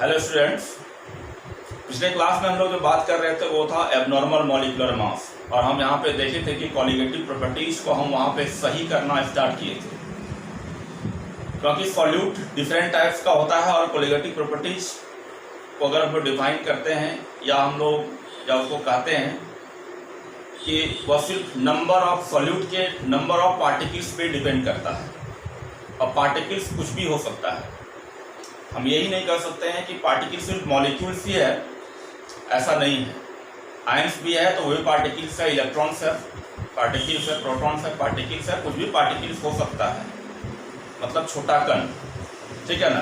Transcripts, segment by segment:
Hello students, पिछले class में हम लोग जो बात कर रहे थे वो था एबनॉर्मल मॉलिक्यूलर मास, और हम यहाँ पे देखे थे कि कॉलिगेटिव प्रॉपर्टीज को हम वहाँ पे सही करना स्टार्ट किए थे, क्योंकि सॉल्यूट डिफरेंट टाइप्स का होता है और कॉलिगेटिव प्रॉपर्टीज को अगर हम लोग डिफाइन करते हैं या हम लोग या उसको कहते हैं कि वह सिर्फ नंबर ऑफ सॉल्यूट के नंबर ऑफ पार्टिकल्स पे डिपेंड करता है, और पार्टिकल्स कुछ भी हो सकता है। हम यही नहीं कर सकते हैं कि पार्टिकल सिर्फ मॉलिक्यूल्स ही है, ऐसा नहीं है। आयंस भी है तो वही पार्टिकल्स है, इलेक्ट्रॉन्स है, पार्टिकल्स है, प्रोटॉन्स है, पार्टिकल्स है, कुछ भी पार्टिकल्स हो सकता है, मतलब छोटा कण, ठीक है ना।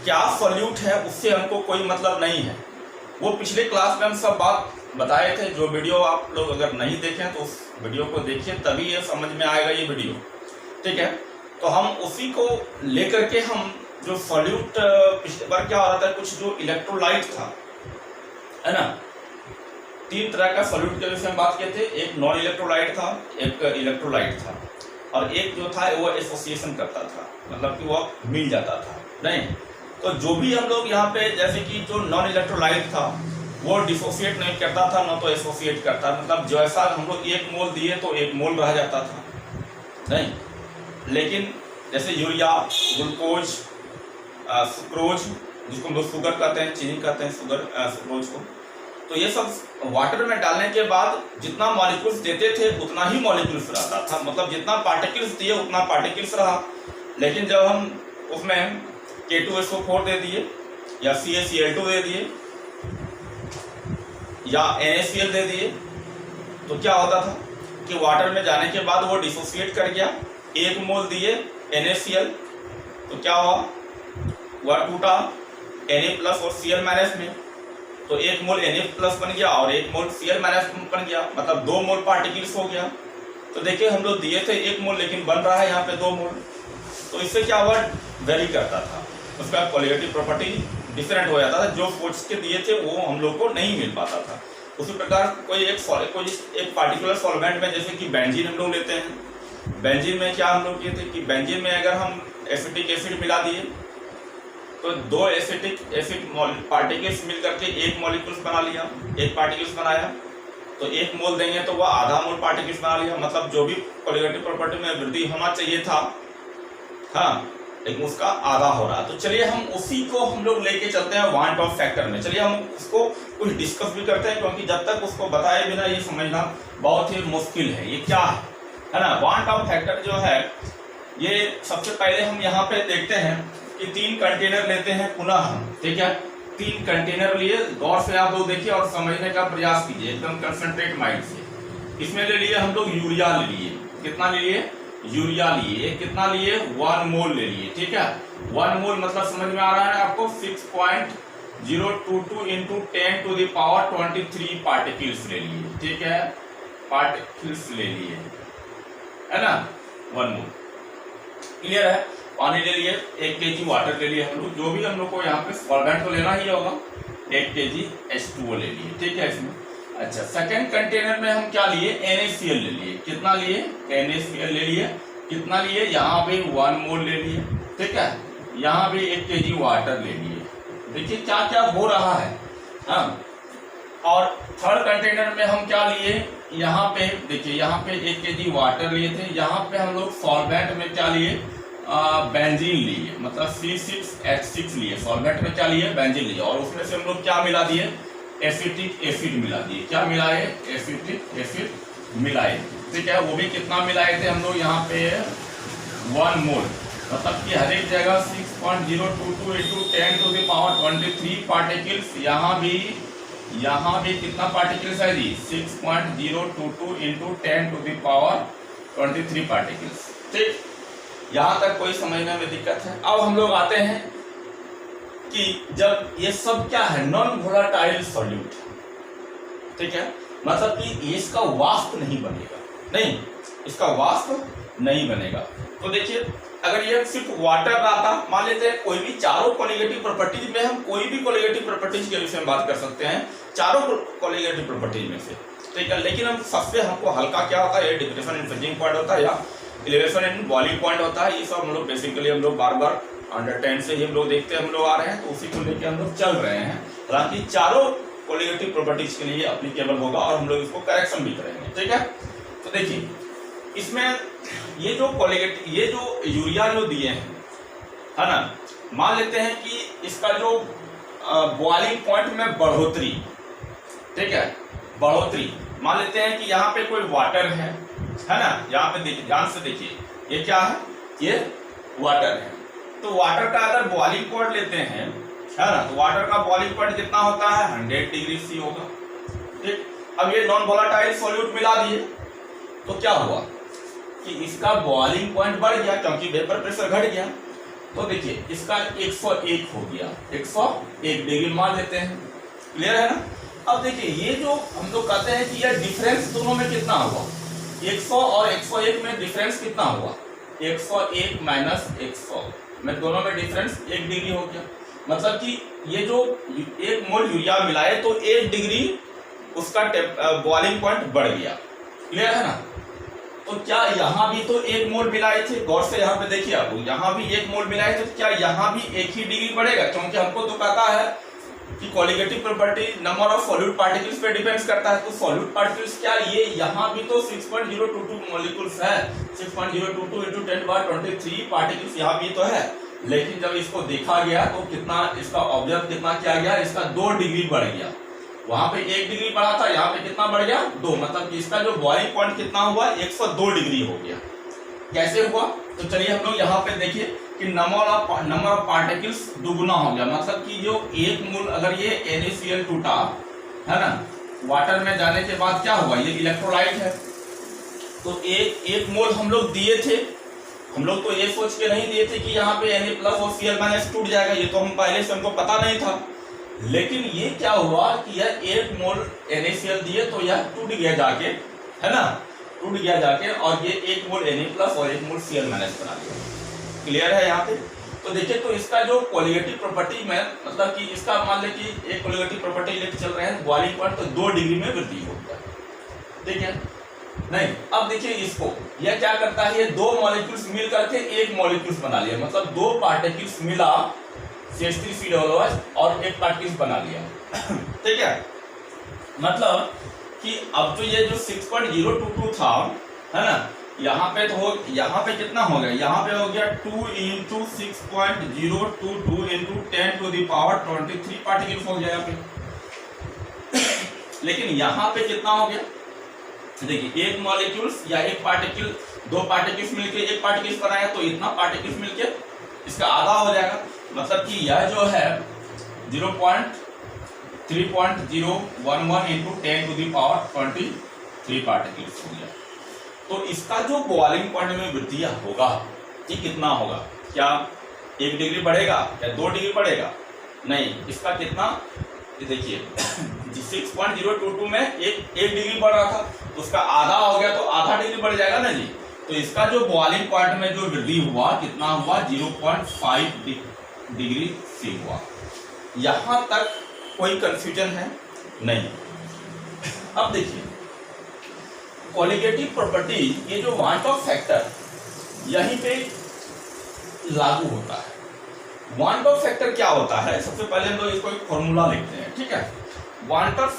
क्या सॉल्यूट है उससे हमको कोई मतलब नहीं है। वो पिछले क्लास में हम सब बात बताए थे। जो वीडियो आप लोग अगर नहीं देखें तो उस वीडियो को देखिए, तभी ये समझ में आएगा ये वीडियो, ठीक है। तो हम उसी को लेकर के हम जो सॉल्यूट पिछले बार क्या हो रहा था, कुछ जो इलेक्ट्रोलाइट था, है ना, तीन तरह का सॉल्यूट के विषय में बात किए थे। एक नॉन इलेक्ट्रोलाइट था, एक इलेक्ट्रोलाइट था, और एक जो था वो एसोसिएशन करता था, मतलब कि वो मिल जाता था नहीं। तो जो भी हम लोग यहाँ पे, जैसे कि जो नॉन इलेक्ट्रोलाइट था वो डिसोसिएट नहीं करता था, ना तो एसोसिएट करता, मतलब जैसा हम लोग एक मोल दिए तो एक मोल रह जाता था नहीं। लेकिन जैसे यूरिया, ग्लूकोज, सुक्रोज, जिसको हम लोग शुगर कहते हैं, चीनी कहते हैं सुक्रोज को, तो ये सब वाटर में डालने के बाद जितना मॉलिक्यूल्स देते थे उतना ही मॉलिक्यूल्स रहता था, मतलब जितना पार्टिकल्स दिए उतना पार्टिकल्स रहा। लेकिन जब हम उसमें K2SO4 दे दिए या CaCl2 दे दिए या NaCl दे दिए तो क्या होता था कि वाटर में जाने के बाद वो डिसोसिएट कर गया। एक मोल दिए NaCl तो क्या हुआ, वह टूटा Na+ और Cl- में, तो एक मोल Na+ बन गया और एक मोल Cl- बन गया, मतलब 2 मोल पार्टिकल्स हो गया। तो देखिए हम लोग दिए थे 1 मोल, लेकिन बन रहा है यहाँ पे 2 मोल। तो इससे क्या हुआ, वेरी करता था, उसका कॉलिगेटिव प्रॉपर्टी डिफरेंट हो जाता था। जो सोच के दिए थे वो हम लोग को नहीं मिल पाता था। उसी प्रकार कोई एक पार्टिकुलर सॉल्वेंट में, जैसे कि बेंजीन हम लोग लेते हैं, बेंजीन में क्या हम लोग किए थे कि बेंजीन में अगर हम एसिटिक एसिड मिला दिए तो 2 एसिटिक एसिड पार्टिकल्स मिल करके एक मॉलिक्यूल्स बना लिया, एक पार्टिकल्स बनाया, तो 1 मोल देंगे तो वह आधा मोल पार्टिकल्स बना लिया, मतलब जो भी कॉलिगेटिव प्रॉपर्टी में वृद्धि होना चाहिए था, हाँ, लेकिन उसका आधा हो रहा है। तो चलिए हम उसी को हम लोग लेके चलते हैं वांट ऑफ फैक्टर में। चलिए हम उसको कुछ डिस्कस भी करते हैं, क्योंकि जब तक उसको बताए बिना ये समझना बहुत ही मुश्किल है। ये क्या है ना, वांट ऑफ फैक्टर जो है, ये सबसे पहले हम यहाँ पे देखते हैं कि 3 कंटेनर लेते हैं पुनः हम, ठीक है। 3 कंटेनर लिए, गौर से आप लोग देखिए और समझने का प्रयास कीजिए एकदम कंसंट्रेट माइंड से। इसमें ले लिए हम लोग यूरिया ले लिए, कितना ले लिए, यूरिया लिए, कितना लिए, 1 मोल ले लिए, ठीक है। 1 मोल मतलब समझ में आ रहा है आपको, 6.022 इंटू 10⁻23 पार्टिकल्स ले लिए, ठीक है, पार्टिकल्स ले लिए, है ना, 1 मोल, क्लियर है। पानी ले लिए, 1 kg वाटर ले लिए हम लोग, जो भी हम लोग को यहाँ पे सॉल्वेंट तो लेना ही होगा, 1 kg H2O ले लिए, ठीक है इसमें। अच्छा, सेकंड कंटेनर में हम क्या लिए, NaCl ले लिए, कितना लिए, NaCl ले लिए, कितना लिए, यहाँ भी 1 मोल ले लिए, ठीक है, यहाँ भी 1 kg वाटर ले लिए। देखिए क्या क्या हो रहा है, हाँ। और थर्ड कंटेनर में हम क्या लिए, यहाँ पे देखिए, यहाँ पे 1 kg वाटर लिए थे, यहाँ पे हम लोग सॉल्वेंट में क्या लिए, बेंजीन लिए, मतलब C6H6 लिए, सॉल्वेंट में क्या लिए, बेंजीन लिए, और उसमें से हम लोग क्या मिला दिए, एसिटिक एसिड मिला दिए। क्या मिलाए, एसिटिक एसिड मिलाए, ठीक है। वो भी कितना मिलाए थे हम लोग, यहाँ पे 1 मोल, मतलब कि हर एक जगह 6.022 इंटू 10⁻23 पार्टिकल्स, यहाँ भी कितना पार्टिकल्स है जी, 6.022 इंटू 10⁻23 पार्टिकल्स, ठीक। यहाँ तक कोई समझने में दिक्कत है। अब हम लोग आते हैं कि जब ये सब क्या है, नॉन वोलाटाइल सॉल्यूट, ठीक है, मतलब कि इसका वाष्प नहीं बनेगा, नहीं, इसका वाष्प नहीं बनेगा। तो देखिए अगर ये सिर्फ वाटर रहता, मान लेते हैं कोई भी चारों कॉलिगेटिव प्रॉपर्टीज में, हम कोई भी कॉलिगेटिव प्रॉपर्टीज के विषय में बात कर सकते हैं, चारों कॉलिगेटिव प्रॉपर्टीज में से, ठीक है। लेकिन हम सबसे हमको हल्का क्या होता है, डिप्रेशन इन फ्रीजिंग पॉइंट होता है या एलिवेशन इन बॉइलिंग पॉइंट होता है। ये सब हम लोग बेसिकली हम लोग बार बार अंडर 10 से ही हम लोग देखते हैं, हम लोग आ रहे हैं, तो उसी को लेके हम लोग चल रहे हैं। हालांकि चारों कोलिगेटिव प्रॉपर्टीज के लिए एप्लीकेबल होगा और हम लोग इसको करेक्शन भी करेंगे, ठीक है। तो देखिए इसमें ये जो यूरिया जो दिए हैं, है ना, मान लेते हैं कि इसका जो बॉइलिंग पॉइंट में बढ़ोतरी, ठीक है, बढ़ोतरी, मान लेते हैं कि यहाँ पे कोई वाटर है ना, यहाँ पे देखिए, ध्यान से देखिए, ये क्या है, ये वाटर है। तो वाटर का अगर बॉइलिंग पॉइंट लेते हैं, है ना, तो वाटर का बॉइलिंग पॉइंट कितना होता है, 100 डिग्री सी होगा, ठीक। अब ये नॉन वोलेटाइल सॉल्यूट मिला दिए, तो क्या हुआ कि इसका बॉइलिंग पॉइंट बढ़ गया क्योंकि वेपर प्रेशर घट गया। तो देखिए इसका 101 हो गया, 101 डिग्री मान लेते हैं, क्लियर है ना। अब देखिए ये जो हम लोग कहते हैं कि यह डिफरेंस दोनों में कितना हुआ, 100 और 101 में डिफरेंस कितना हुआ, 101 माइनस 100 में दोनों में डिफरेंस 1 डिग्री हो गया। मतलब कि ये जो 1 मोल यूरिया मिलाए तो 1 डिग्री उसका बॉइलिंग पॉइंट बढ़ गया, क्लियर है ना। तो क्या यहाँ भी तो 1 मोल मिलाए थे, गौर से यहाँ पे देखिए आप, यहाँ भी 1 मोल मिलाए थे, तो क्या यहाँ भी 1 ही डिग्री बढ़ेगा, क्योंकि हमको तो कहता है कि colligative property number of solute particles पे डिपेंड्स करता है। तो सॉल्यूट पार्टिकल्स क्या, ये यहाँ भी तो 6.022 मॉलिक्यूल्स है, 6.022 into 10⁻23 पार्टिकल्स यहाँ भी तो है। लेकिन जब इसको देखा गया तो कितना इसका ऑब्जर्व कितना किया गया, इसका 2 डिग्री बढ़ गया। वहां पे 1 डिग्री बढ़ा था, यहाँ पे कितना बढ़ गया, 2, मतलब कि इसका जो बॉइलिंग पॉइंट कितना हुआ, 102 डिग्री हो गया। कैसे हुआ, तो चलिए हम लोग यहाँ पे देखिए कि नंबर ऑफ पार्टिकल्स दुगुना हो गया। मतलब कि जो 1 मोल अगर ये NaCl टूटा, है ना, वाटर में जाने के बाद क्या हुआ, ये इलेक्ट्रोलाइट है, तो एक मोल हम लोग दिए थे, हम लोग तो ये सोच के नहीं दिए थे कि यहाँ पे Na+ और Cl- टूट जाएगा, ये तो हम पहले से हमको पता नहीं था। लेकिन ये क्या हुआ कि यह 1 मोल NaCl दिए तो यह टूट गया जाके, है ना, टूट गया जाके, और ये 1 मोल Na+ और 1 मोल Cl- बना दिया, क्लियर है यहाँ पे। तो देखिए तो इसका जो कोलिगेटिव प्रॉपर्टी में, मतलब कि इसका मान ले कि एक कोलिगेटिव प्रॉपर्टी लेके चल रहे हैं बॉइलिंग पॉइंट, तो 2 डिग्री में वृद्धि हो गया, ठीक है। नहीं, अब देखिए इसको, यह क्या करता है, ये 2 मॉलिक्यूल्स मिल करके 1 मॉलिक्यूल्स बना लिया, मतलब 2 पार्टिकल्स मिला CH3COOH और 1 पार्टिकल्स बना लिया, ठीक है। मतलब कि अब तो ये जो 6.022 था, है ना, यहाँ पे तो यहाँ पे कितना हो गया, यहाँ पे हो गया 2 × 6.022 × 10⁻23 पार्टिकल्स हो गया यहाँ पे। लेकिन यहाँ पे कितना हो गया, देखिए 1 मॉलिक्यूल्स या 1 पार्टिकल, 2 पार्टिकल्स मिलके 1 पार्टिकल्स बनाया, तो इतना पार्टिकल्स मिलके इसका आधा हो जाएगा। मतलब कि यह जो है 0.3.011 × 10⁻23 पार्टिकल्स हो गया। तो इसका जो बॉइलिंग पॉइंट में वृद्धि होगा, ये कितना होगा, क्या 1 डिग्री बढ़ेगा या 2 डिग्री बढ़ेगा, नहीं, इसका कितना, देखिए 6.022 में 1 डिग्री बढ़ रहा था, उसका आधा हो गया, तो आधा डिग्री बढ़ जाएगा ना जी। तो इसका जो बॉइलिंग पॉइंट में जो वृद्धि हुआ कितना हुआ, 0.5 डिग्री सी हुआ। यहां तक कोई कंफ्यूजन है नहीं। अब देखिए कोलिगेटिव प्रॉपर्टी, ये जो वांट ऑफ फैक्टर यहीं पे लागू होता है। वांट ऑफ फैक्टर क्या होता है, सबसे पहले हम लोग इसको एक फॉर्मूला लिखते हैं, ठीक है। वांट ऑफ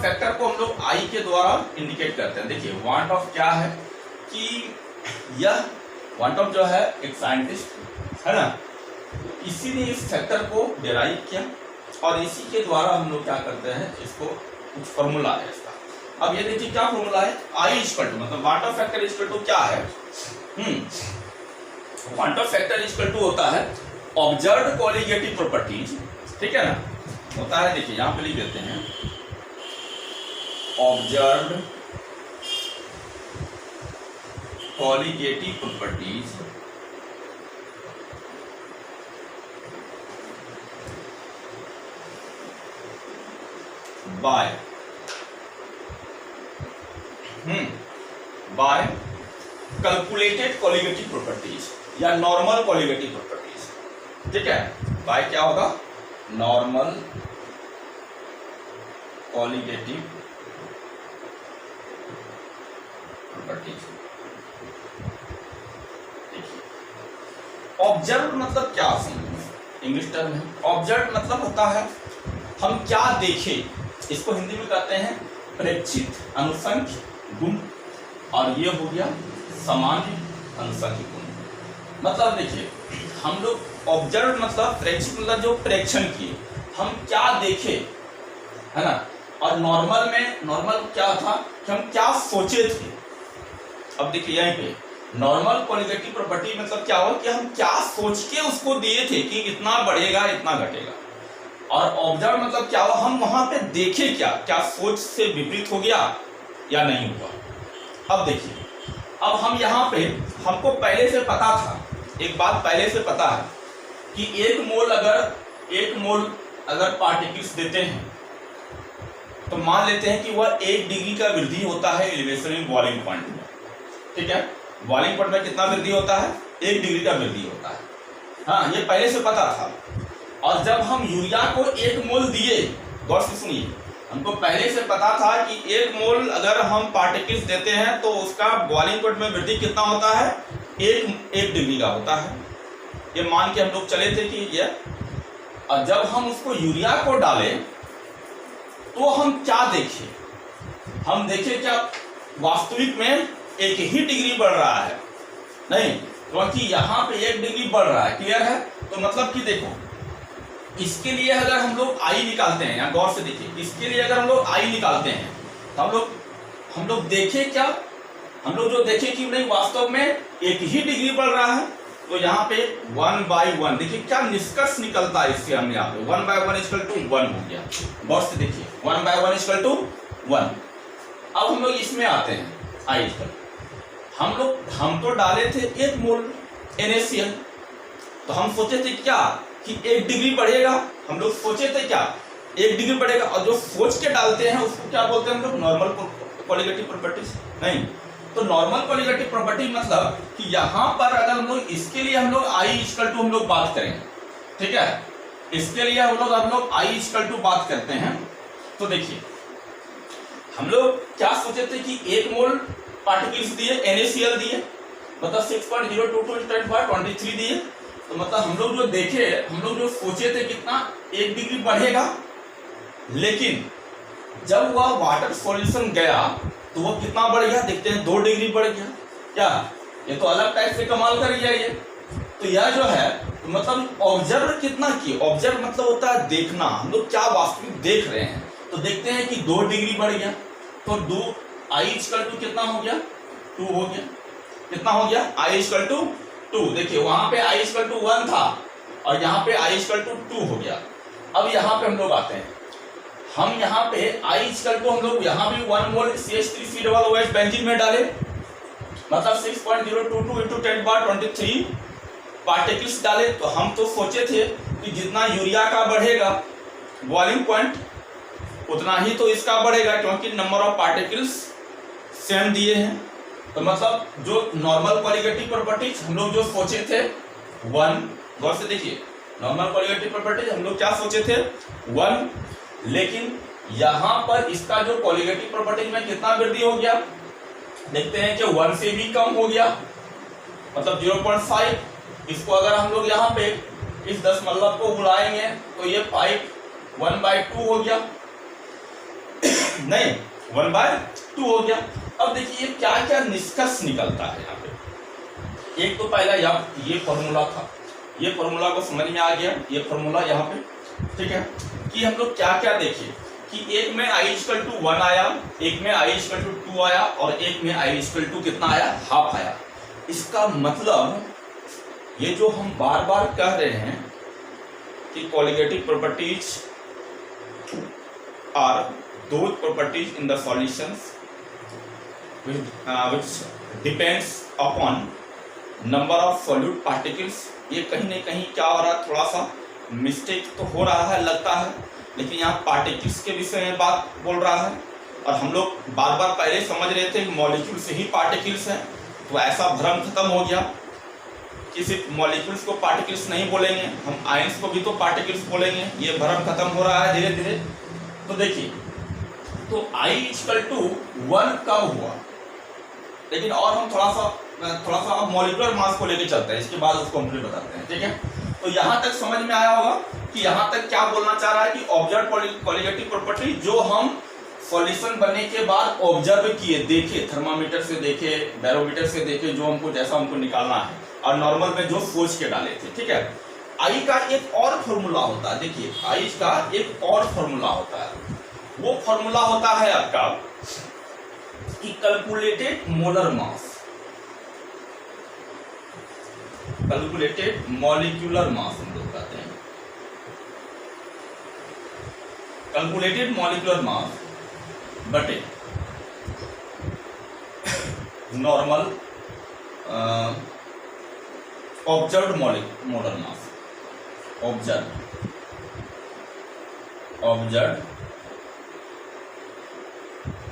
फैक्टर को हम लोग I के द्वारा इंडिकेट करते हैं। देखिए वांट ऑफ क्या है कि यह वांट ऑफ जो है एक साइंटिस्ट, है ना, इसी ने इस फैक्टर को डिराइव किया और इसी के द्वारा हम लोग क्या करते हैं, इसको कुछ फॉर्मूला है इसका। अब ये देखिए क्या फॉर्मूला है, I इक्वल टू, मतलब van't of factor equal to क्या है, van't of factor equal to होता है ऑब्जर्व्ड कोलिगेटिव प्रॉपर्टीज, ठीक है ना, होता है, देखिए यहां पे लिख देते हैं observed colligative properties bye calculated colligative properties या नॉर्मल कोलिगेटिव प्रॉपर्टीज, ठीक है। बाय क्या होगा, नॉर्मल कोलिगेटिव प्रॉपर्टीज। ऑब्जर्व मतलब क्या इंग्लिश टर्म है। ऑब्जर्व मतलब होता है हम क्या देखें, इसको हिंदी में कहते हैं प्रेक्षित अनुसंख्य गुण, और ये हो गया सामान्य अनुसंख्य गुण। मतलब देखिए हम लोग ऑब्जर्व मतलब प्रेक्षित मतलब जो प्रेक्षण किए, हम क्या देखे, है ना। और नॉर्मल में नॉर्मल क्या था कि हम क्या सोचे थे। अब देखिए यहीं पे नॉर्मल क्वालिटेटिव प्रॉपर्टी मतलब क्या हुआ कि हम क्या सोच के उसको दिए थे कि इतना बढ़ेगा इतना घटेगा। और ऑब्जर्व मतलब क्या हुआ हम वहां पे देखे क्या सोच से विपरीत हो गया या नहीं हुआ। अब देखिए अब हम यहाँ पे हमको पहले से पता था, एक बात पहले से पता है कि एक मोल अगर पार्टिकल्स देते हैं तो मान लेते हैं कि वह 1 डिग्री का वृद्धि होता है एलिवेशन इन बॉइलिंग पॉइंट में। ठीक है, बॉइलिंग पॉइंट में कितना वृद्धि होता है, 1 डिग्री का वृद्धि होता है। हाँ, ये पहले से पता था। और जब हम यूरिया को 1 मोल दिए, गौर से सुनिए, हमको पहले से पता था कि 1 मोल अगर हम पार्टिकल्स देते हैं तो उसका बॉइलिंग पॉइंट में वृद्धि कितना होता है, 1 डिग्री का होता है। ये मान के हम लोग चले थे कि ये, और जब हम उसको यूरिया को डालें तो हम क्या देखे, हम देखे क्या वास्तविक में 1 ही डिग्री बढ़ रहा है, नहीं, क्योंकि यहाँ पे 1 डिग्री बढ़ रहा है। क्लियर है। तो मतलब कि देखो इसके लिए अगर हम लोग आई निकालते हैं, यहाँ गौर से देखिए, इसके लिए अगर हम लोग आई निकालते हैं तो हम लोग देखे क्या, हम लोग जो देखे कि नहीं वास्तव में 1 ही डिग्री बढ़ रहा है। तो यहाँ पे 1/1 देखिए क्या निष्कर्ष निकलता है इससे, हम यहाँ पे 1/1 = 1 हो गया। गौर से देखिए 1/1 = 1। अब हम लोग इसमें आते हैं आई पर, हम तो डाले थे 1 मोल NaCl, तो हम सोचे थे क्या कि 1 डिग्री बढ़ेगा, हम लोग सोचे थे क्या 1 डिग्री बढ़ेगा। और जो सोच के डालते हैं उसको क्या बोलते हैं हम लोग, नॉर्मल क्वालिटेटिव प्रॉपर्टीज। नहीं, तो नॉर्मल क्वालिटेटिव प्रॉपर्टी मतलब कि यहाँ पर अगर हम लोग इसके लिए हम लोग I हम लोग बात करें, ठीक है, इसके लिए हम लोग I बात करते हैं। तो देखिए हम लोग क्या सोचे थे कि 1 मोल पार्टिकल्स दिए, NaCl दिए, मतलब 6.022 × 10⁻23 दिए। तो मतलब हम लोग जो देखे, हम लोग जो सोचे थे कितना 1 डिग्री बढ़ेगा, लेकिन जब वह वाटर सॉल्यूशन गया तो वो कितना बढ़ गया, देखते हैं 2 डिग्री बढ़ गया। क्या ये तो अलग टाइप से कमाल कर गया ये। तो यह जो है तो मतलब ऑब्जर्व कितना किए, ऑब्जर्व मतलब होता है देखना, हम लोग क्या वास्तविक देख रहे हैं। तो देखते हैं कि 2 डिग्री बढ़ गया, तो I कितना हो गया, 2 हो गया। कितना हो गया, I 2। देखिए वहां पे I 1 था और यहाँ पे I 2 हो गया। अब यहाँ पे हम लोग आते हैं, हम यहाँ पे I हम लोग यहाँ भी 1 मोल CH3COOH बेंजीन में डाले, मतलब 6.022 × 10⁻23 पार्टिकल्स डाले। तो हम तो सोचे थे कि जितना यूरिया का बढ़ेगा बॉइलिंग पॉइंट उतना ही तो इसका बढ़ेगा, क्योंकि नंबर ऑफ पार्टिकल्स सेम दिए हैं। तो मतलब जो नॉर्मल क्वालिटेटिव प्रॉपर्टीज हम लोग जो सोचे थे 1, गौर से देखिए नॉर्मल क्वालिटेटिव प्रॉपर्टीज हम लोग क्या सोचे थे 1, लेकिन यहाँ पर इसका जो क्वालिटेटिव प्रॉपर्टीज में कितना वृद्धि हो गया, देखते हैं कि 1 से भी कम हो गया, मतलब 0.5। इसको अगर हम लोग यहाँ पे इस दशमलव को उड़ाएंगे तो ये 1/2 हो गया, नहीं 1/2 हो गया। अब देखिए क्या क्या निष्कर्ष निकलता है यहाँ पे। एक तो पहला ये फॉर्मूला था, ये फॉर्मूला को समझ में आ गया, ये फॉर्मूला यहाँ पे, ठीक है, कि हम लोग क्या क्या देखे कि एक में I 1 आया, एक में I 2 आया और एक में I कितना आया, हाफ आया। इसका मतलब ये जो हम बार बार कह रहे हैं कि qualitative properties are those properties in the solutions which depends upon number of solute particles। ये कहीं न कहीं क्या हो रहा है, थोड़ा सा मिस्टेक तो हो रहा है लगता है, लेकिन यहाँ पार्टिकल्स के विषय में बात बोल रहा है। और हम लोग बार बार पहले समझ रहे थे कि मॉलिक्यूल से ही पार्टिकल्स हैं, तो ऐसा भ्रम खत्म हो गया कि सिर्फ मॉलिक्यूल्स को पार्टिकल्स नहीं बोलेंगे, हम आयंस को भी तो पार्टिकल्स बोलेंगे। ये भ्रम खत्म हो रहा है धीरे धीरे। तो देखिए तो I 1 कब हुआ, लेकिन और हम थोड़ा सा थोड़ा सा अब मॉलिक्यूलर मास को लेके चलते हैं, इसके बाद उसको कंप्लीट बताते हैं, ठीक है। तो यहाँ तक समझ में आया होगा कि यहाँ तक क्या बोलना चाह रहा है कि ऑब्जर्व कॉलीगेटिव प्रॉपर्टी जो हम सॉल्यूशन बनने के बाद ऑब्जर्व किए, देखे, थर्मामीटर से देखे, बैरोमीटर से देखे, जो हमको जैसा हमको निकालना है, और नॉर्मल में जो सोच के डाले थे, ठीक है। आई का एक और फॉर्मूला होता है, देखिए आई का एक और फॉर्मूला होता है, वो फॉर्मूला होता है आपका कि calculated molar mass, calculated molecular mass हम लोग कहते हैं, कैलकुलेटेड मॉलिक्यूलर मास बटे normal observed molar mass, observed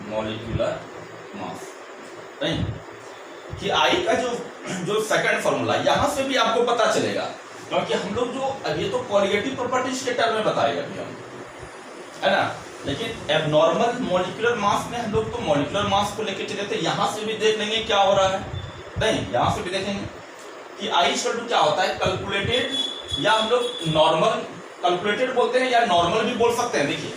molecular mass. नहीं कि आई का जो सेकंड फॉर्मूला, यहां से भी आपको पता चलेगा, क्योंकि हम लोग जो अभी तो कॉलीगेटिव प्रॉपर्टीज के टर्म में बताएगा अभी हम, है ना। लेकिन एबनॉर्मल मॉलिक्यूलर मास में हम लोग तो मॉलिक्यूलर मास को लेके चले थे, यहां से भी देख लेंगे क्या हो रहा है। नहीं, यहां से भी देखेंगे कि आई इक्वल टू क्या होता है, कैलकुलेटेड, या हम लोग नॉर्मल कैलकुलेटेड बोलते हैं या नॉर्मल भी बोल सकते हैं। देखिए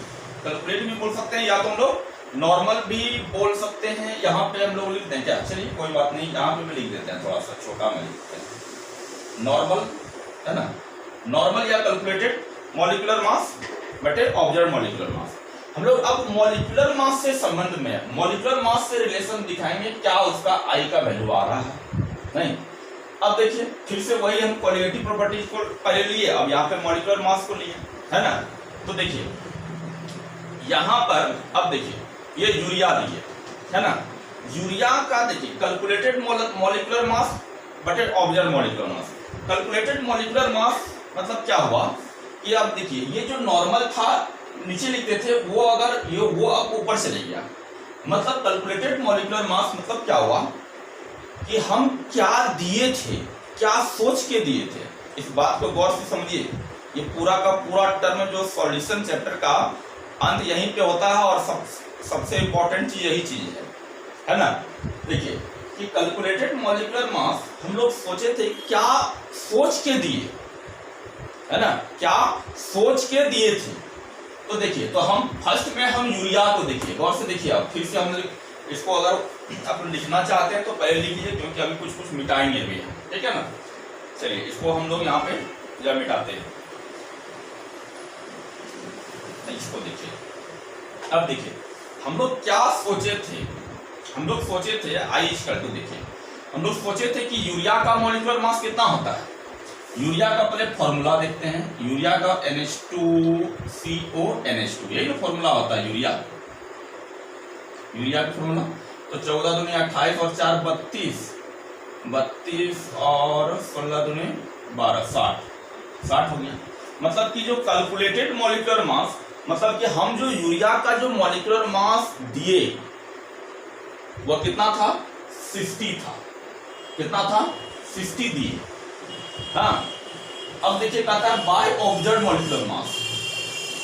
कैलकुलेट भी बोल सकते हैं या तो हम लोग नॉर्मल भी बोल सकते हैं। यहाँ पे हम लोग लिख दें क्या, चलिए कोई बात नहीं, यहाँ पे भी लिख देते हैं, थोड़ा सा छोटा में लिखते हैं नॉर्मल, है ना। नॉर्मल या कैलकुलेटेड मॉलिक्यूलर मास बटे ऑब्जर्व मॉलिक्यूलर मास। हम लोग अब मॉलिक्यूलर मास से संबंध में, मॉलिक्यूलर मास से रिलेशन दिखाएंगे, क्या उसका आई का वैल्यू आ रहा है। नहीं, अब देखिए फिर से वही हम कॉलीगेटिव प्रॉपर्टीज को पहले लिए, अब यहाँ पे मॉलिक्यूलर मास को लिए, है ना। तो देखिए यहाँ पर अब देखिए ये यूरिया दिए, है ना। यूरिया का देखिए कैलकुलेटेड मॉलिक्यूलर मास बटे observe molecular mass. Calculated molecular mass मतलब क्या हुआ कि अब देखिए ये जो नॉर्मल था नीचे लिखते थे, वो अगर ये वो अब ऊपर चले गया, मतलब कैलकुलेटेड मॉलिक्यूलर मास मतलब क्या हुआ कि हम क्या दिए थे, क्या सोच के दिए थे। इस बात को गौर से समझिए, ये पूरा का पूरा टर्म जो सॉल्यूशन चैप्टर का अंत यहीं पे होता है, और सबसे इंपॉर्टेंट चीज यही चीज है ना। देखिए कि कैलकुलेटेड मॉलिक्यूलर मास हम लोग सोचे थे, क्या सोच के दिए, है ना, क्या सोच के दिए थे। तो देखिए, तो हम फर्स्ट में हम यूरिया को देखिए, गौर से देखिए, अब फिर से हम इसको अगर अपन लिखना चाहते हैं तो पहले लिख लीजिए, क्योंकि अभी कुछ मिटाएंगे भी हम, ठीक है ना। चलिए इसको हम लोग यहाँ पे जब मिटाते हैं, इसको देखिए। अब देखिए हम लोग क्या सोचे थे, हम लोग सोचे थे आई इक्वल टू, देखिए हम लोग सोचे थे कि यूरिया का मॉलिक्यूलर मास कितना होता है। यूरिया का पहले फॉर्मूला देखते हैं, यूरिया का NH2CO NH2, यही ना फॉर्मूला होता है यूरिया का फॉर्मूला। तो 14 दूनी 28 और 4 32 और 16 दूनी 12 60 हो गया। मतलब कि जो कैलकुलेटेड मॉलिक्यूलर मास, मतलब कि हम जो यूरिया का जो मॉलिक्यूलर मास दिए वो कितना था, 60 था। कितना था, 60 दिए। हाँ, अब देखिए कहता है बाय ऑब्जर्व्ड मॉलिक्यूलर मास।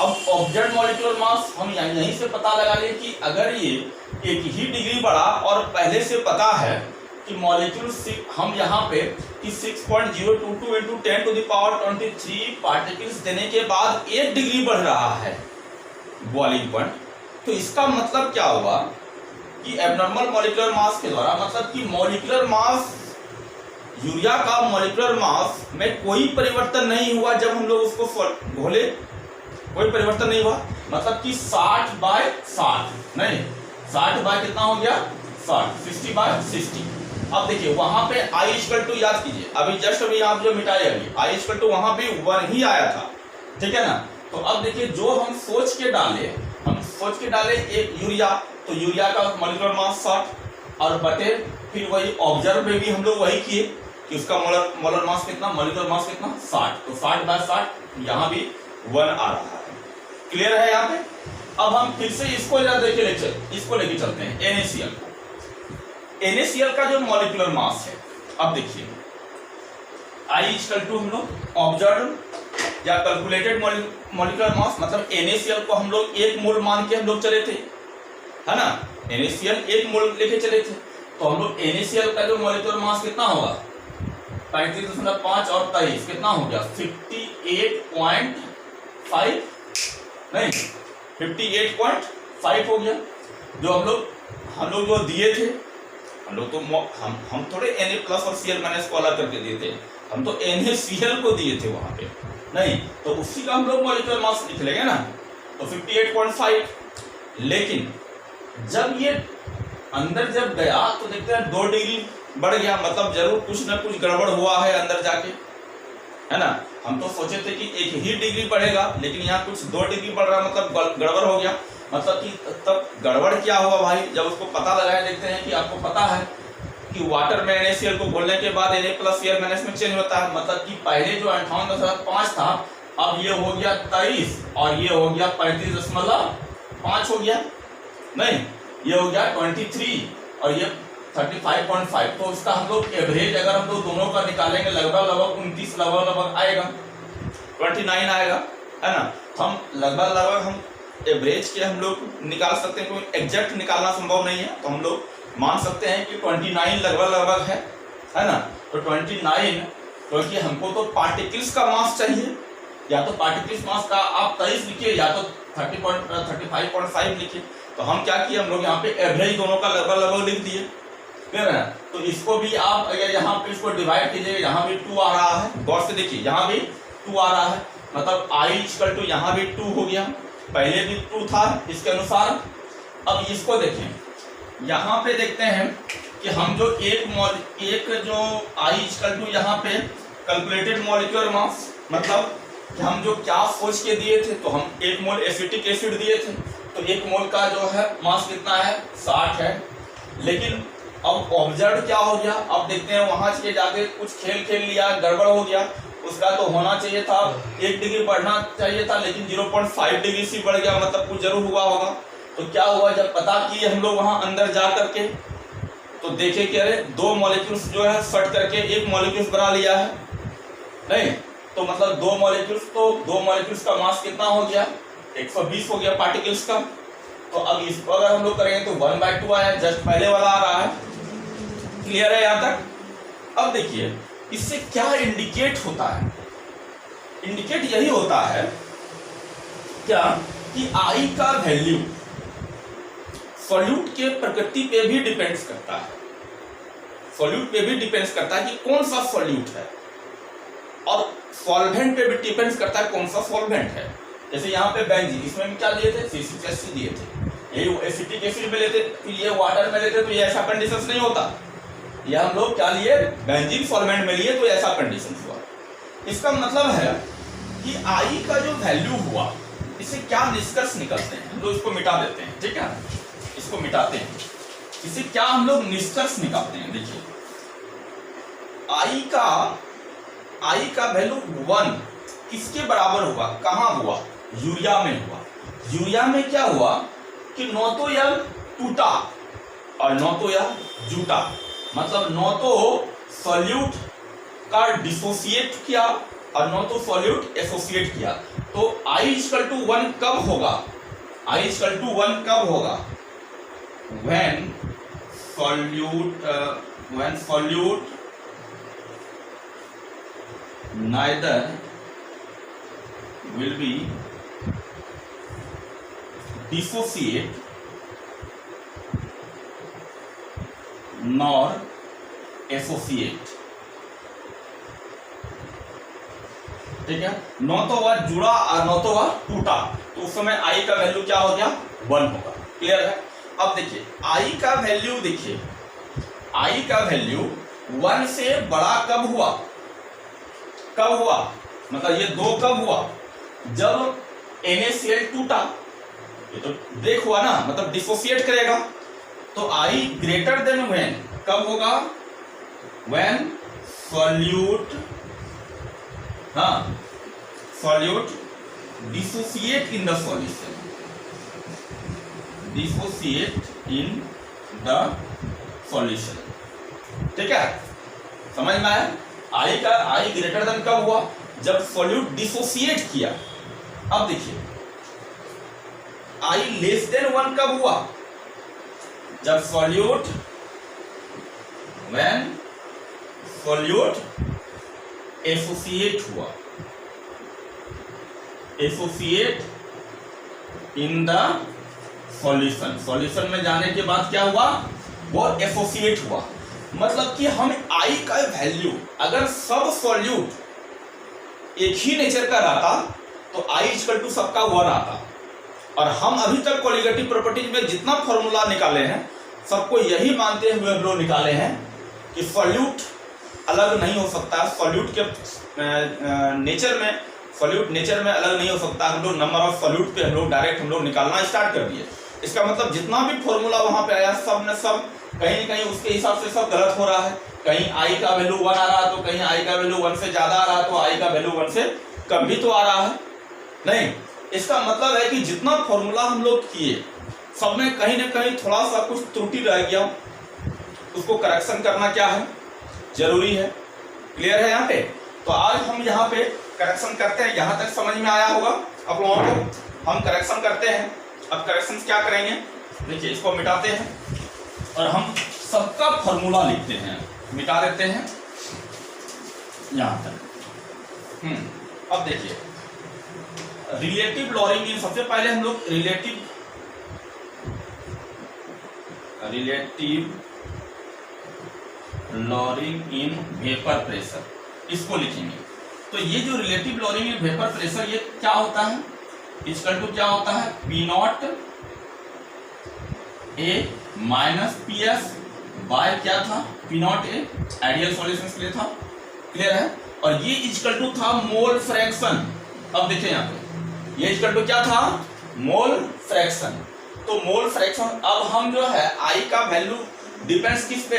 अब ऑब्जर्व्ड मॉलिक्यूलर मास हम यहीं से पता लगा लिए कि अगर ये एक ही डिग्री बढ़ा, और पहले से पता है कि मॉलिक्यूल हम यहाँ पे कि 6.022 × 10⁻23 पार्टिकल्स देने के बाद 1 डिग्री बढ़ रहा है बॉइलिंग पॉइंट। तो इसका मतलब क्या हुआ कि एबनॉर्मल मॉलिक्यूलर मास के द्वारा, मतलब कि मॉलिक्यूलर मास, यूरिया का मॉलिक्यूलर मास में कोई परिवर्तन नहीं हुआ जब हम लोग उसको घोले, कोई परिवर्तन नहीं हुआ। मतलब कि 60/60 नहीं, 60 बाय कितना हो गया 60, 60/60। अब देखिए वहां पे आई इक्वल टू, याद कीजिए अभी जस्ट अभी आप जो मिटाए, अभी आई इक्वल टू वहां पे 1 ही आया था, ठीक है ना। तो अब देखिए जो हम सोच के डाले एक यूरिया, तो यूरिया का मॉलिक्यूलर मास 60, और बटे फिर वही ऑब्जर्व में भी हम लोग वही किए कि उसका मोलर मास कितना, मॉलिक्यूलर मास कितना 60, तो 60/60 यहाँ भी 1 आ रहा है। क्लियर है यहाँ पे। अब हम फिर से इसको लेके चलते हैं NaCl। NaCl का जो मॉलिक्यूलर मास है, अब देखिए I इक्वल टू हम लोग ऑब्जर्व या कैलकुलेटेड मॉलिक्यूलर मास, मतलब NaCl को हम लोग 1 मोल मान के हम लोग चले थे, है ना। NaCl 1 मोल लेके चले थे। तो हम लोग NaCl का जो मॉलिक्यूलर मास कितना होगा 35.5 और 23 कितना हो गया 58.5 नहीं 58.5 हो गया। जो हम लोग जो दिए थे हम लोग तो हम थोड़े Na प्लस और Cl माइनस को अलग करके दिए थे, हम तो NaCl को दिए थे वहां पे नहीं, तो उसी का हम लोग मॉलिक्यूलर मास लिख लेंगे ना, तो 58.5। लेकिन जब ये अंदर जब गया तो देखते हैं 2 डिग्री बढ़ गया, मतलब जरूर कुछ ना कुछ गड़बड़ हुआ है अंदर जाके, है ना। हम तो सोचे थे कि 1 ही डिग्री बढ़ेगा, लेकिन यहाँ कुछ 2 डिग्री बढ़ रहा, मतलब गड़बड़ हो गया। मतलब कि तब गड़बड़ क्या हुआ भाई, जब उसको पता लगाया, देखते हैं कि आपको पता है कि वाटर में NaCl को घोलने के बाद Na प्लस Cl माइनस में चेंज होता है। मतलब कि पहले जो 58.5 था, अब ये हो गया 23 और ये हो गया 35.5 हो गया, नहीं ये हो गया 23 और ये 35.5। तो इसका हम लोग एवरेज अगर हम लोग दोनों का निकालेंगे लगभग 29 लगभग आएगा, 29 आएगा, है ना। हम लगभग हम एवरेज के हम लोग निकाल सकते हैं, कोई एग्जैक्ट निकालना संभव नहीं है, तो हम लोग मान सकते हैं कि 29 लगभग है ना। तो 29, क्योंकि हमको तो पार्टिकल्स का मास चाहिए, या तो पार्टिकल्स मास का आप 23 लिखिए या तो 35.5 लिखिए। तो हम क्या किए, हम लोग यहाँ पे एवरेज दोनों का लगभग लिख दिए, क्लियर है। तो इसको भी आप अगर यहाँ पे इसको डिवाइड कीजिएगा, यहाँ भी 2 आ रहा है, गौर से देखिए यहाँ भी 2 आ रहा है, मतलब I यहाँ भी 2 हो गया, पहले भी 2 था इसके अनुसार। अब इसको देखें, यहाँ पे देखते हैं कि हम जो एक जो I यहाँ पे कैलकुलेटेड मॉलिक्यूलर मास, मतलब कि हम जो क्या सोच के दिए थे, तो हम 1 मोल एसिटिक एसिड दिए थे, तो 1 मोल का जो है मास कितना है 60 है। लेकिन अब ऑब्जर्व क्या हो गया, अब देखते हैं वहां से जाके कुछ खेल लिया, गड़बड़ हो गया, उसका तो होना चाहिए था 1 डिग्री बढ़ना चाहिए था, लेकिन 0.5 डिग्री से बढ़ गया, मतलब कुछ जरूर हुआ होगा। तो क्या हुआ, जब पता किए हम लोग वहां अंदर जा करके, तो देखे कि अरे 2 मॉलिक्यूल्स जो है सट करके 1 मॉलिक्यूल्स बना लिया है, नहीं तो मतलब 2 मॉलिक्यूल्स का मास कितना हो गया 120 हो गया पार्टिकल्स का। तो अब इसको अगर हम लोग करेंगे तो 1/2 आया, जस्ट पहले वाला आ रहा है, क्लियर है यहाँ तक। अब देखिए इससे क्या इंडिकेट होता है, इंडिकेट यही होता है क्या कि I का वैल्यू सॉल्यूट के प्रकृति पे भी डिपेंड्स करता है, सॉल्यूट पे भी डिपेंड्स करता है कि कौन सा सॉल्यूट है, और सॉल्वेंट पे भी डिपेंड्स करता है कौन सा सॉल्वेंट है। जैसे यहाँ पे बेंजीन, इसमें क्या लिए थे C6H6 दिए थे, यही एसिटिक एसिड में लेते, फिर ये वाटर में लेते तो ये ऐसा कंडीशन नहीं होता, यह हम लोग क्या लिए बेंजीन सॉल्वेंट में लिए तो ऐसा कंडीशन हुआ। इसका मतलब है कि I का जो वैल्यू हुआ, इससे क्या निष्कर्ष निकलते हैं, हम लोग इसको मिटा देते हैं, ठीक है, इसको मिटाते हैं, इससे क्या हम लोग निष्कर्ष निकालते हैं। देखिए I का वैल्यू 1 किसके बराबर हुआ, कहाँ हुआ, यूरिया में हुआ। यूरिया में क्या हुआ कि न तो यह टूटा और न तो यह जुटा, मतलब न तो सॉल्यूट का डिसोसिएट किया और न तो सॉल्यूट एसोसिएट किया। तो I=1 कब होगा, I=1 कब होगा, when solute neither will be dissociate nor associate, ठीक है, न तो वह जुड़ा और न तो वह टूटा, तो उस समय I का वैल्यू क्या हो गया 1 होगा, क्लियर है। अब देखिए I का वैल्यू, देखिए I का वैल्यू 1 से बड़ा कब हुआ, मतलब ये 2 कब हुआ, जब NaCl टूटा, ये तो ब्रेक हुआ ना, मतलब डिसोसिएट करेगा। तो I ग्रेटर देन व्हेन कब होगा, when solute dissociate in the solution, ठीक है, समझ में आया। I ग्रेटर देन कब हुआ, जब सॉल्यूट डिसोसिएट किया। अब देखिए I लेस देन 1 कब हुआ, जब सॉल्यूट व्हेन सॉल्यूट एसोसिएट हुआ, associate in the solution, solution में जाने के बाद क्या हुआ, वो एसोसिएट हुआ। मतलब कि हम आई का वैल्यू अगर सब सॉल्यूट एक ही नेचर का रहता तो आई इक्वल टू सबका 1 आता। और हम अभी तक कोलिगेटिव प्रॉपर्टीज में जितना फॉर्मूला निकाले हैं सबको यही मानते हुए हम लोग निकाले हैं कि सॉल्यूट अलग नहीं हो सकता, सॉल्यूट के नेचर में, सॉल्यूट नेचर में अलग नहीं हो सकता। हम लोग नंबर ऑफ सॉल्यूट पे हम लोग डायरेक्ट हम लोग निकालना स्टार्ट कर दिए। इसका मतलब जितना भी फॉर्मूला वहां पे आया सब ने सब कहीं न कहीं उसके हिसाब से सब गलत हो रहा है। कहीं आई का वैल्यू 1 आ रहा है तो कहीं आई का वैल्यू 1 से ज्यादा आ रहा है तो आई का वैल्यू 1 से कम भी तो आ रहा है। नहीं, इसका मतलब है कि जितना फॉर्मूला हम लोग किए सब में कहीं ना कहीं थोड़ा सा कुछ त्रुटि रह गया, उसको करेक्शन करना क्या है, जरूरी है। क्लियर है यहाँ पे? तो आज हम यहाँ पे करेक्शन करते हैं। यहाँ तक समझ में आया होगा आप लोगों को। हम करेक्शन करते हैं। अब करेक्शन क्या करेंगे, देखिए इसको मिटाते हैं और हम सबका फॉर्मूला लिखते हैं, मिटा देते हैं यहाँ तक। अब देखिए रिलेटिव लॉरिंग इन, सबसे पहले हम लोग relative lowering in vapour pressure इसको लिखेंगे। तो ये जो relative lowering in vapour pressure ये क्या होता है, इक्वल टू क्या होता है, P naught A minus P S by क्या था, P naught A, ideal solution के लिए था। क्लियर है? और ये इक्वल टू था मोल फ्रैक्शन। अब देखिए यहाँ पे ये इक्वल टू क्या था, मोल फ्रैक्शन। तो मोल फ्रैक्शन, अब हम जो है आई का वैल्यू डिपेंड्स किस पे,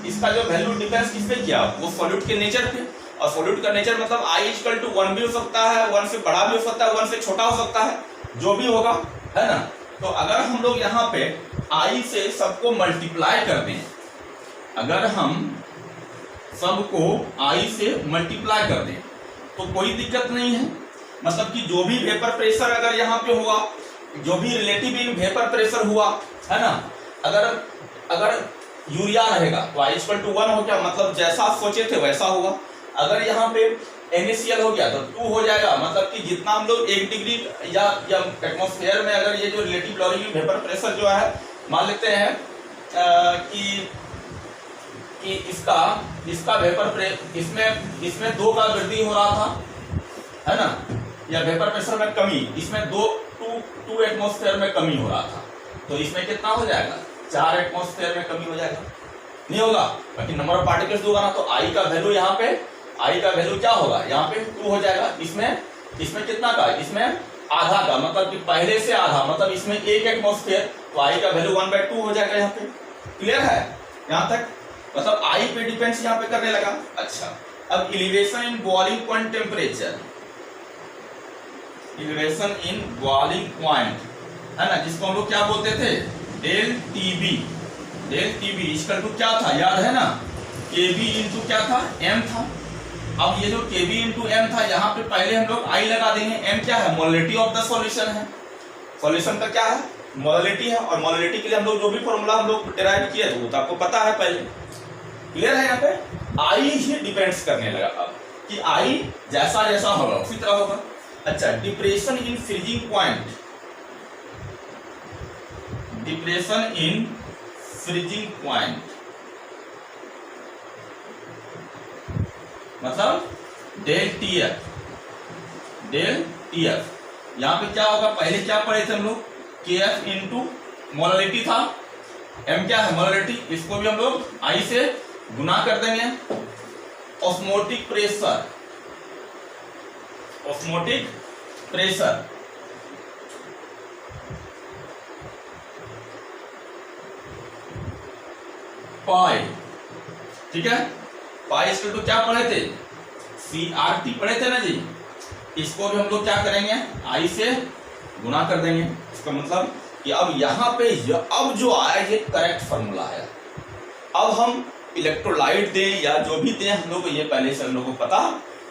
इसका जो वैल्यू डिपेंड्स किस पे किया, वो सॉल्यूट के नेचर पे। और सॉल्यूट का नेचर मतलब आई इक्वल टू 1 भी हो सकता है, 1 से बड़ा भी हो सकता है, 1 से छोटा हो सकता है, जो भी होगा, है ना। तो अगर हम लोग यहाँ पे आई से सबको मल्टीप्लाई कर दें, अगर हम सबको आई से मल्टीप्लाई कर दें तो कोई दिक्कत नहीं है। मतलब कि जो भी वेपर प्रेशर अगर यहाँ पे हुआ, जो भी रिलेटिव इन वेपर प्रेशर हुआ, है ना, अगर यूरिया रहेगा तो आई इक्वल टू 1 हो गया, मतलब जैसा सोचे थे वैसा होगा। अगर यहाँ पे NaCl हो गया तो 2 हो जाएगा, मतलब कि जितना हम लोग 1 डिग्री या एटमॉस्फेयर में अगर ये जो relative lowering in vapour pressure जो है मान लेते हैं कि इसका वेपर इसमें 2 का वृद्धि हो रहा था, है ना, या वेपर प्रेशर में कमी, इसमें 2 एटमॉस्फेयर में कमी हो रहा था, तो इसमें कितना हो जाएगा, 4 एटमॉस्फेयर में कमी हो जाएगा, नहीं होगा, बाकी नंबर ऑफ पार्टिकल्स होगा ना। तो आई का वैल्यू यहाँ पे, आई का वैल्यू क्या होगा, यहाँ पे 2 हो जाएगा। इसमें कितना का, इसमें आधा का, मतलब कि पहले से आधा, मतलब इसमें 1 एटमॉस्फेयर, तो आई का वैल्यू 1/2 हो जाएगा यहाँ पे। क्लियर है यहाँ तक? मतलब आई पे डिपेंड्स यहाँ पे करने लगा। अच्छा, अब elevation in boiling point temperature, elevation in boiling point, है ना, जिसको हम लोग क्या बोलते थे, del TB. Del TB equal to क्या था, याद है ना, केबी इंटू क्या था, एम था। अब ये जो केबी इंटू एम था, यहाँ पे पहले हम लोग आई लगा देंगे। एम क्या है, मोलरिटी ऑफ द सॉल्यूशन है। सॉल्यूशन का क्या है, मोलरिटी है। और मोलरिटी के लिए हम लोग जो भी फॉर्मूला हम लोग डिराइव किए वो तो आपको पता है पहले। क्लियर है? यहाँ पे आई ही डिपेंड्स करने लगा अब कि आई जैसा जैसा होगा उसी तरह होगा। अच्छा, depression in freezing point, depression in freezing point मतलब डेल टी एफ। यहाँ पे क्या होगा, पहले क्या पढ़े थे हम लोग, के एफ इंटू मोलरिटी था, एम क्या है, मोलरिटी, इसको भी हम लोग आई से गुना कर देंगे। Osmotic pressure, osmotic pressure pi, ठीक है, पाई इक्वल टू क्या पढ़े थे, CRT पढ़े थे ना जी। इसको भी हम लोग क्या करेंगे, आई से गुना कर देंगे। इसका मतलब कि अब यहाँ पे अब जो आया ये करेक्ट फॉर्मूला है। अब हम इलेक्ट्रोलाइट दें या जो भी दें, हम लोग को ये पहले से हम लोग को पता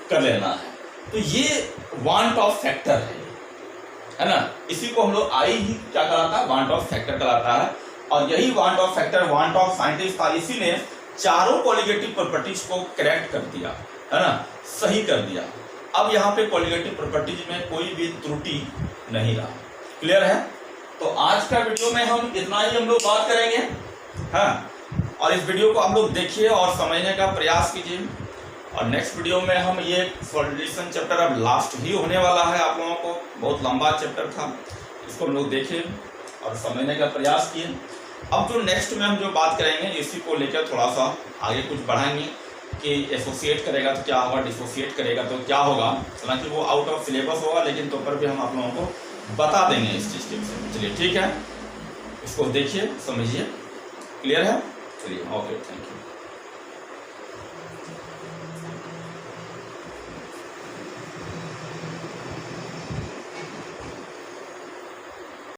कर लेना है। तो ये वांट ऑफ फैक्टर है ना, इसी को हम लोग आई ही क्या कराता है, वांट ऑफ फैक्टर कराता है। और यही want of factor want of scientist था, इसीलिए चारों कॉलिगेटिव प्रॉपर्टीज को करेक्ट कर दिया, है ना, सही कर दिया। अब यहाँ पे कॉलिगेटिव प्रॉपर्टीज में कोई भी त्रुटि नहीं रहा। क्लियर है? तो आज का वीडियो में हम इतना ही हम लोग बात करेंगे, हाँ। और इस वीडियो को आप लोग देखिए और समझने का प्रयास कीजिए। और नेक्स्ट वीडियो में हम ये सॉल्यूशन चैप्टर अब लास्ट ही होने वाला है आप लोगों को, बहुत लंबा चैप्टर था, इसको हम लोग देखें और समझने का प्रयास किए। अब जो नेक्स्ट में हम जो बात करेंगे इसी को लेकर थोड़ा सा आगे कुछ बढ़ाएंगे कि एसोसिएट करेगा तो क्या होगा, डिसोसिएट करेगा तो क्या होगा। हालांकि वो आउट ऑफ सिलेबस होगा, लेकिन तो पर भी हम आप लोगों को बता देंगे इस चीज़ के विषय में। चलिए ठीक है, इसको देखिए समझिए। क्लियर है? चलिए ओके, थैंक यू।